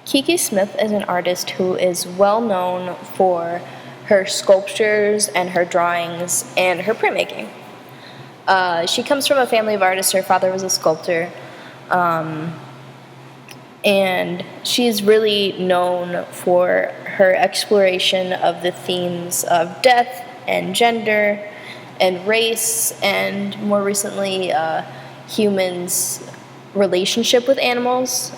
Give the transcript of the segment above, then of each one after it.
Kiki Smith is an artist who is well known for her sculptures and her drawings and her printmaking. She comes from a family of artists. Her father was a sculptor. And she's really known for her exploration of the themes of death and gender and race, and more recently, humans' relationship with animals.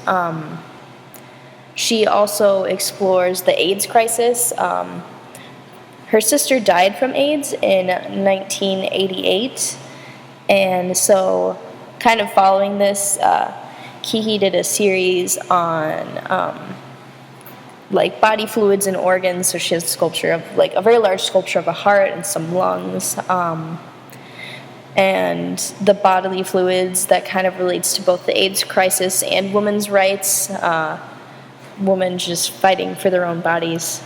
She also explores the AIDS crisis. Her sister died from AIDS in 1988, and so kind of following this, Kiki did a series on like body fluids and organs. So she has a sculpture of like a very large sculpture of a heart and some lungs, and the bodily fluids that kind of relates to both the AIDS crisis and women's rights, women just fighting for their own bodies.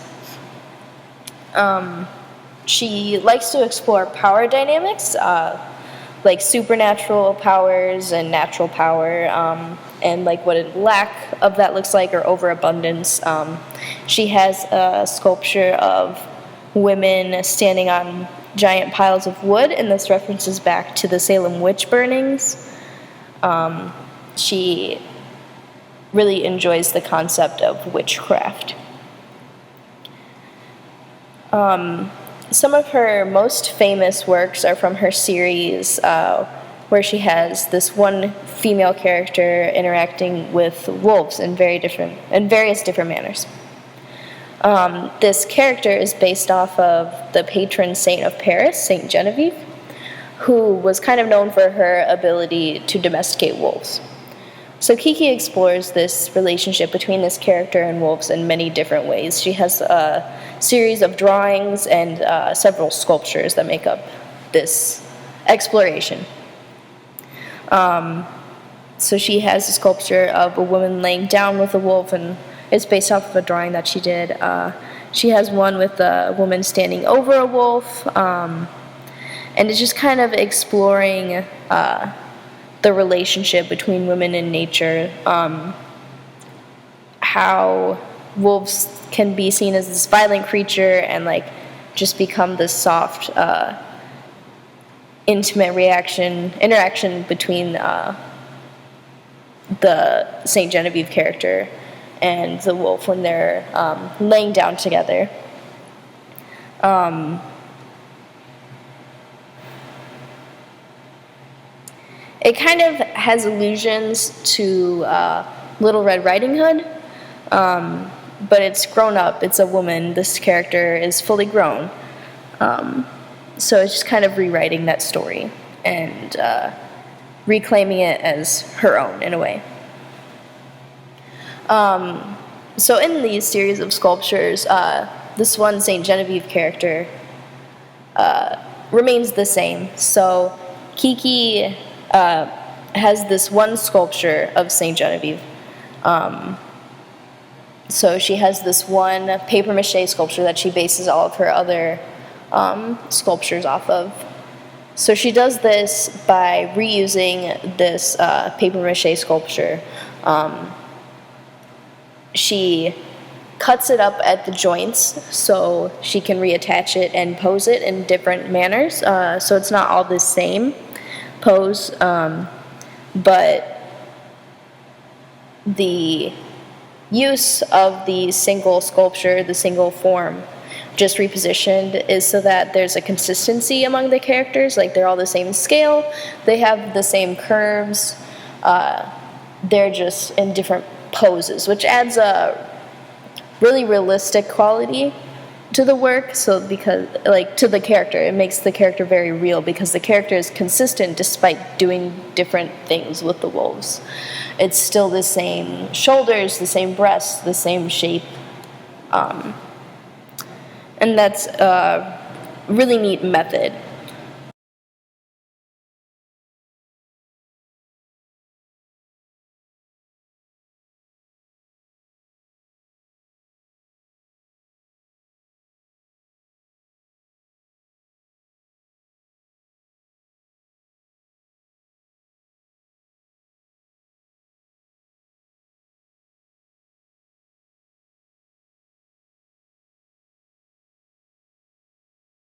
She likes to explore power dynamics, like supernatural powers and natural power, and like what a lack of that looks like, or overabundance. She has a sculpture of women standing on giant piles of wood, and this references back to the Salem witch burnings. She really enjoys the concept of witchcraft. Some of her most famous works are from her series where she has this one female character interacting with wolves in various different manners. This character is based off of the patron saint of Paris, Saint Genevieve, who was kind of known for her ability to domesticate wolves. So Kiki explores this relationship between this character and wolves in many different ways. She has a series of drawings and several sculptures that make up this exploration. So she has a sculpture of a woman laying down with a wolf, and it's based off of a drawing that she did. She has one with a woman standing over a wolf, and it's just kind of exploring the relationship between women and nature, how wolves can be seen as this violent creature and like just become this soft, intimate interaction between the Saint Genevieve character and the wolf when they're laying down together. It kind of has allusions to Little Red Riding Hood, but it's grown up. It's a woman. This character is fully grown. So it's just kind of rewriting that story and reclaiming it as her own in a way. So in these series of sculptures, this one Saint Genevieve character remains the same. So Kiki has this one sculpture of Saint Genevieve. So she has this one papier-mâché sculpture that she bases all of her other sculptures off of. So she does this by reusing this papier-mâché sculpture. She cuts it up at the joints so she can reattach it and pose it in different manners. So it's not all the same pose, but the use of the single sculpture, the single form, just repositioned, is so that there's a consistency among the characters. Like they're all the same scale, they have the same curves, they're just in different poses, which adds a really realistic quality to the work. So because like to the character, it makes the character very real because the character is consistent despite doing different things with the wolves. It's still the same shoulders, the same breasts, the same shape, and that's a really neat method